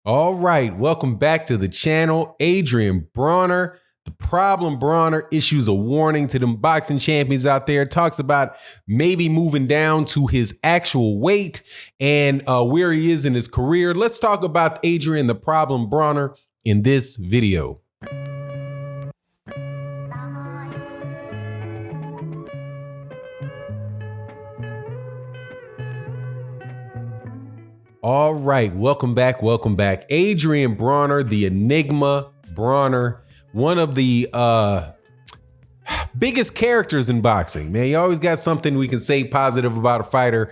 All right, welcome back to the channel. Adrien Broner, the problem Broner, issues a warning to them boxing champions out there, talks about maybe moving down to his actual weight and where he is in his career. Let's talk about Adrien, the problem Broner, in this video. All right, welcome back. Adrien Broner, the Enigma Broner, one of the biggest characters in boxing, man. You always got something we can say positive about a fighter.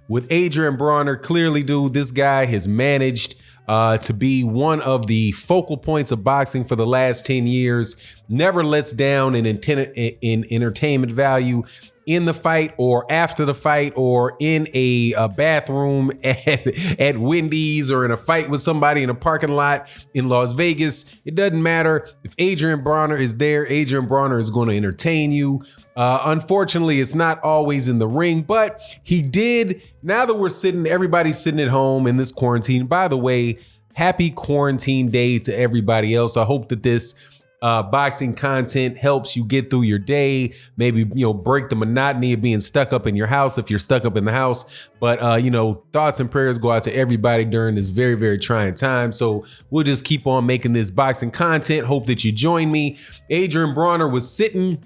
With Adrien Broner, clearly, dude, this guy has managed to be one of the focal points of boxing for the last 10 years, never lets down in entertainment value in the fight or after the fight or in a bathroom at Wendy's or in a fight with somebody in a parking lot in Las Vegas. It doesn't matter. If Adrien Broner is there, Adrien Broner is going to entertain you. Unfortunately, it's not always in the ring, but he did. Now that everybody's sitting at home in this quarantine. By the way, happy quarantine day to everybody else. I hope that this boxing content helps you get through your day, maybe, break the monotony of being stuck up in your house if you're stuck up in the house. But, thoughts and prayers go out to everybody during this very, very trying time. So we'll just keep on making this boxing content. Hope that you join me. Adrien Broner was sitting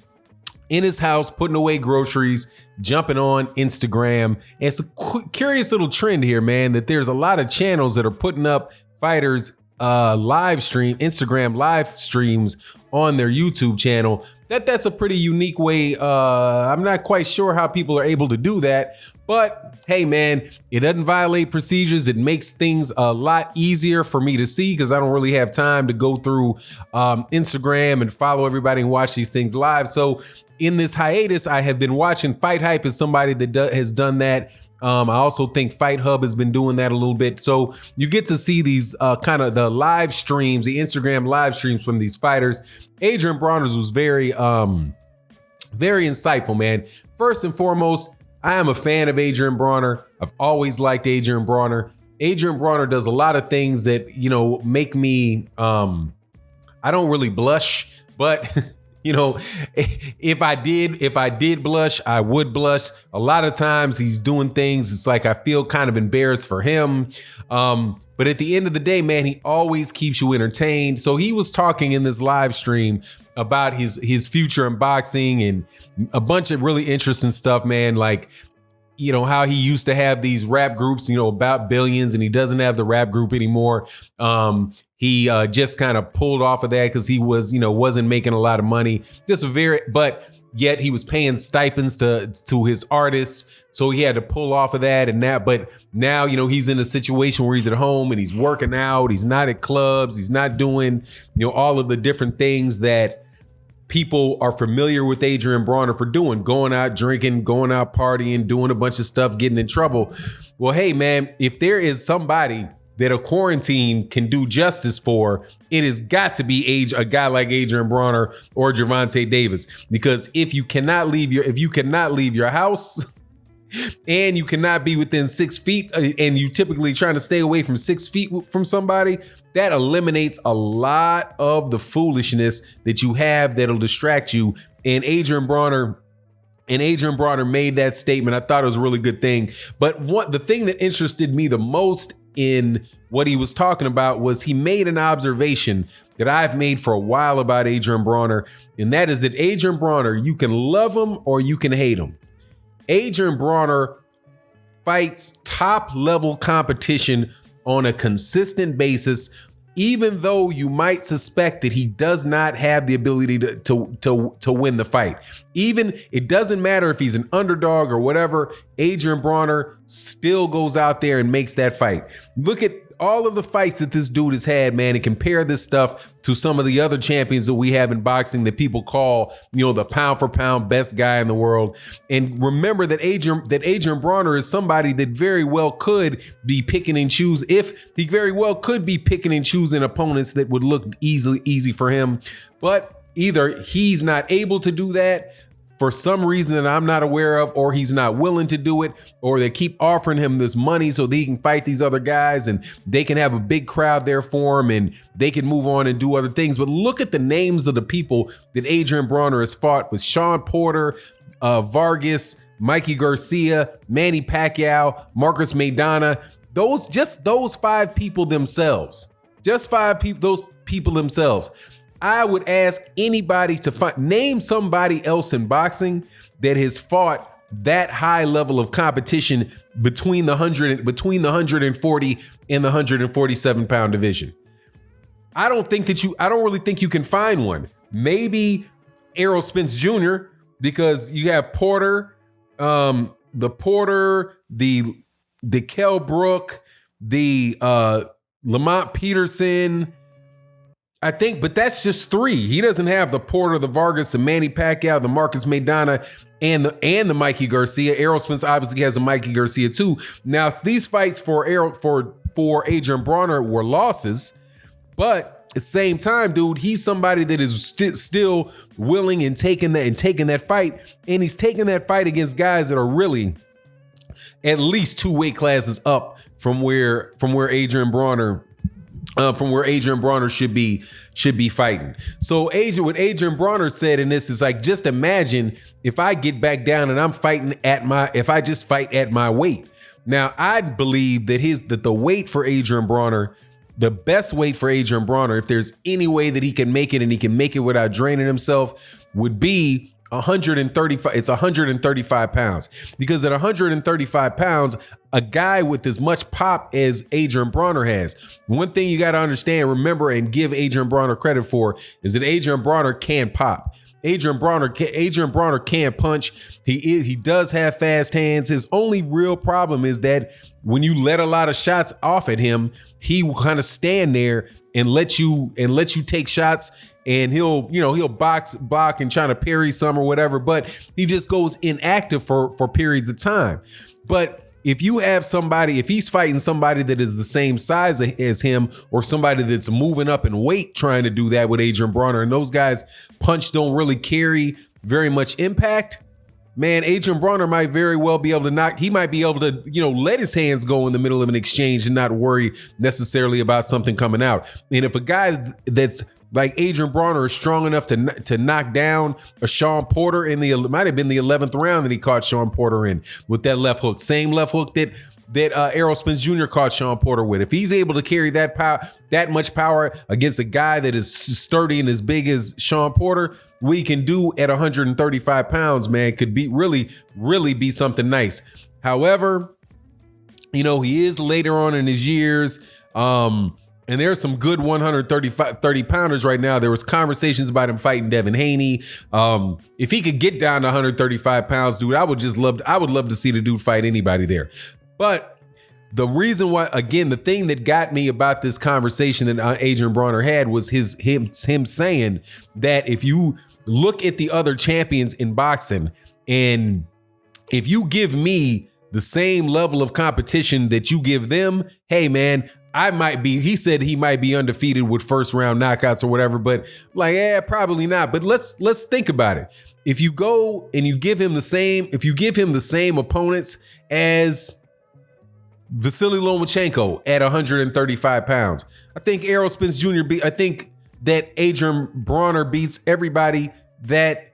in his house, putting away groceries, jumping on Instagram. And it's a curious little trend here, man, that there's a lot of channels that are putting up fighters Instagram live streams on their YouTube channel. That's a pretty unique way. I'm not quite sure how people are able to do that, but hey, man, it doesn't violate procedures. It makes things a lot easier for me to see because I don't really have time to go through Instagram and follow everybody and watch these things live. So in this hiatus, I have been watching Fight Hype as somebody that has done that. I also think Fight Hub has been doing that a little bit. So you get to see these kind of the live streams, the Instagram live streams from these fighters. Adrien Broner was very insightful, man. First and foremost, I am a fan of Adrien Broner. I've always liked Adrien Broner. Adrien Broner does a lot of things that, make me, I don't really blush, but if I did blush, I would blush. A lot of times he's doing things, it's like I feel kind of embarrassed for him. But at the end of the day, man, he always keeps you entertained. So he was talking in this live stream about his future in boxing and a bunch of really interesting stuff, man. Like, how he used to have these rap groups, about billions, and he doesn't have the rap group anymore. He just kind of pulled off of that because he was, wasn't making a lot of money. But yet he was paying stipends to his artists. So he had to pull off of that but now, he's in a situation where he's at home and he's working out. He's not at clubs. He's not doing, all of the different things that people are familiar with Adrien Broner for doing, going out drinking, going out partying, doing a bunch of stuff, getting in trouble. Well, hey, man, if there is somebody that a quarantine can do justice for, it has got to be a guy like Adrien Broner or Gervonta Davis. Because if you cannot leave your house and you cannot be within 6 feet and you typically trying to stay away from 6 feet from somebody, that eliminates a lot of the foolishness that you have that'll distract you. And Adrien Broner made that statement. I thought it was a really good thing. But the thing that interested me the most in what he was talking about was he made an observation that I've made for a while about Adrien Broner, and that is that Adrien Broner, you can love him or you can hate him. Adrien Broner fights top level competition on a consistent basis, even though you might suspect that he does not have the ability to win the fight. Even it doesn't matter if he's an underdog or whatever, Adrien Broner still goes out there and makes that fight. Look at all of the fights that this dude has had, man, and compare this stuff to some of the other champions that we have in boxing that people call, the pound for pound best guy in the world. And remember that Adrien Broner is somebody that very well could be picking and choose. If he very well could be picking and choosing opponents that would look easy for him, but either he's not able to do that for some reason that I'm not aware of, or he's not willing to do it, or they keep offering him this money so that he can fight these other guys and they can have a big crowd there for him and they can move on and do other things. But look at the names of the people that Adrien Broner has fought with: Sean Porter, Vargas, Mikey Garcia, Manny Pacquiao, Marcus Maidana. Those 5 people themselves, those people themselves. I would ask anybody to name somebody else in boxing that has fought that high level of competition between the 140 and the 147 pound division. I don't really think you can find one. Maybe Errol Spence Jr., because you have Porter, the Kell Brook, the Lamont Peterson, I think, but that's just 3. He doesn't have the Porter, the Vargas, the Manny Pacquiao, the Marcus Maidana, and the Mikey Garcia. Errol Spence obviously has a Mikey Garcia too. Now, these fights for Adrien Broner were losses, but at the same time, dude, he's somebody that is still willing and taking that fight, and he's taking that fight against guys that are really at least 2 weight classes up from where Adrien Broner should be fighting. So what Adrien Broner said in this is like, just imagine if I get back down and I'm fighting if I just fight at my weight. Now, I believe that the weight for Adrien Broner, the best weight for Adrien Broner, if there's any way that he can make it and he can make it without draining himself, would be 135. It's 135 pounds, because at 135 pounds, a guy with as much pop as Adrien Broner has. One thing you got to understand, remember, and give Adrien Broner credit for is that Adrien Broner can pop. Adrien Broner can punch. He does have fast hands. His only real problem is that when you let a lot of shots off at him, he will kind of stand there and let you take shots, and he'll block and try to parry some or whatever, but he just goes inactive for periods of time. But if he's fighting somebody that is the same size as him, or somebody that's moving up in weight trying to do that with Adrien Broner, and those guys' punch don't really carry very much impact, man, Adrien Broner might very well be able to he might be able to, let his hands go in the middle of an exchange and not worry necessarily about something coming out. And if a guy that's like Adrien Broner is strong enough to knock down a Sean Porter it might have been the 11th round that he caught Sean Porter in with that left hook, same left hook that Errol Spence Jr. caught Sean Porter with. If he's able to carry that much power against a guy that is sturdy and as big as Sean Porter, what he can do at 135 pounds, man, could be really be something nice. However, he is later on in his years. And there's some good 30 pounders right now. There was conversations about him fighting Devin Haney. If he could get down to 135 pounds, dude, I would love to see the dude fight anybody there. But the reason why, again, the thing that got me about this conversation that Adrien Broner had was him saying that if you look at the other champions in boxing, and if you give the same level of competition that you give them, hey man, he said he might be undefeated with first round knockouts or whatever, but probably not. But let's think about it. If you go and you give him the same opponents as Vasily Lomachenko at 135 pounds, I think Errol Spence Jr. I think that Adrien Broner beats everybody that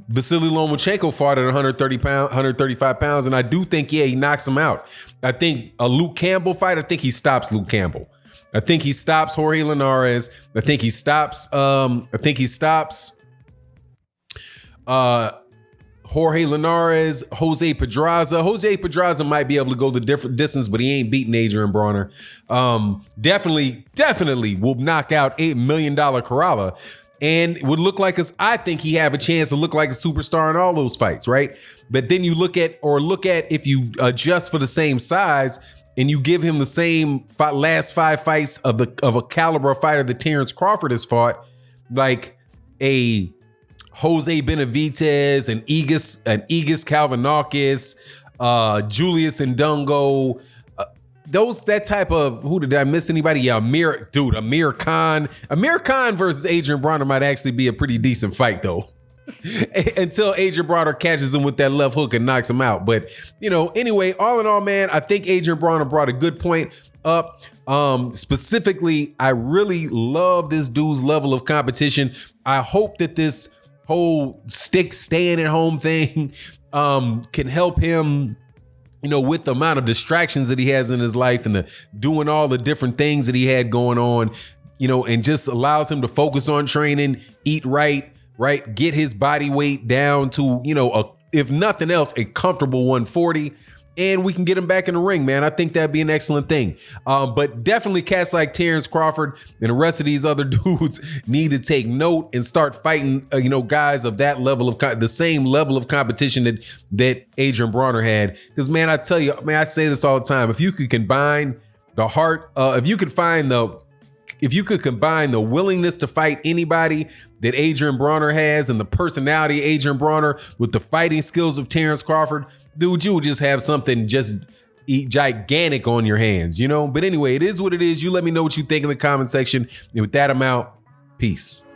Vasily Lomachenko fought at 135 pounds, and I do think, he knocks him out. I think a Luke Campbell fight, I think he stops Luke Campbell. I think he stops Jorge Linares. I think he stops Jorge Linares, Jose Pedraza. Jose Pedraza might be able to go the different distance, but he ain't beating Adrien Broner. Definitely will knock out $8 million Corrala. And would look like I think he have a chance to look like a superstar in all those fights, right? But then you look at if you adjust for the same size and you give him the same last 5 fights of a caliber fighter that Terrence Crawford has fought, like a Jose Benavidez, an Aegis Kalvanakis, Julius Ndungo, that type of, who did I miss anybody? Yeah, Amir Khan. Amir Khan versus Adrien Broner might actually be a pretty decent fight though. until Adrien Broner catches him with that left hook and knocks him out. But, anyway, all in all, man, I think Adrien Broner brought a good point up. Specifically, I really love this dude's level of competition. I hope that this whole staying at home thing can help him, with the amount of distractions that he has in his life and doing all the different things that he had going on, and just allows him to focus on training, eat right, get his body weight down to, if nothing else, a comfortable 140. And we can get him back in the ring, man. I think that'd be an excellent thing. But definitely cats like Terrence Crawford and the rest of these other dudes need to take note and start fighting, guys of that level of the same level of competition that Adrien Broner had. Because, man, I tell you, I say this all the time. If you could combine the heart, if you could combine the willingness to fight anybody that Adrien Broner has and the personality of Adrien Broner with the fighting skills of Terrence Crawford, dude, you will just have something just gigantic on your hands, But anyway, it is what it is. You let me know what you think in the comment section. And with that, I'm out. Peace.